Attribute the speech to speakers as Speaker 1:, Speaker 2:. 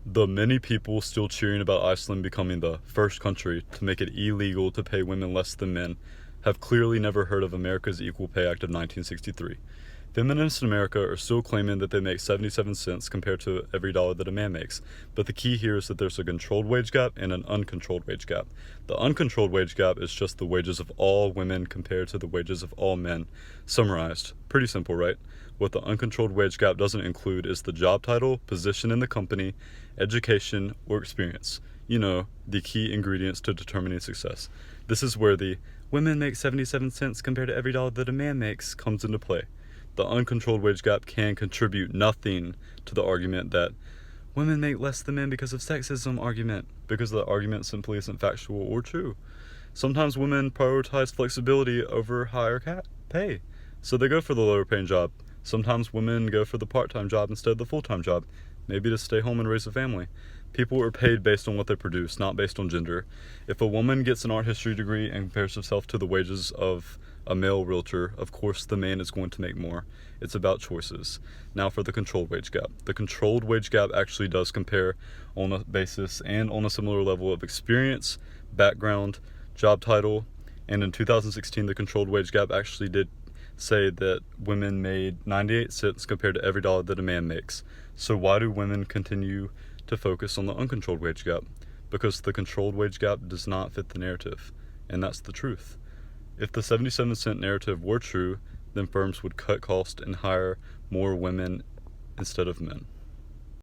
Speaker 1: The many people still cheering about Iceland becoming the first country to make it illegal to pay women less than men have clearly never heard of America's Equal Pay Act of 1963. Feminists in America are still claiming that they make 77 cents compared to every dollar that a man makes, but the key here is that there's a controlled wage gap and an uncontrolled wage gap. The uncontrolled wage gap is just the wages of all women compared to the wages of all men. Summarized. Pretty simple, right? What the uncontrolled wage gap doesn't include is the job title, position in the company, education, or experience. You know, the key ingredients to determining success. This is where the women make 77 cents compared to every dollar that a man makes comes into play. The uncontrolled wage gap can contribute nothing to the argument that women make less than men because of sexism argument, because the argument simply isn't factual or true. Sometimes women prioritize flexibility over higher pay, so they go for the lower paying job. Sometimes women go for the part-time job instead of the full-time job, maybe to stay home and raise a family. People are paid based on what they produce, not based on gender. If a woman gets an art history degree and compares herself to the wages of a male realtor, of course the man is going to make more. It's about choices. Now for the controlled wage gap. The controlled wage gap actually does compare on a basis and on a similar level of experience, background, job title, and in 2016 the controlled wage gap actually did say that women made 98 cents compared to every dollar that a man makes. So why do women continue to focus on the uncontrolled wage gap? Because the controlled wage gap does not fit the narrative, and that's the truth. If the 77-cent narrative were true, then firms would cut costs and hire more women instead of men.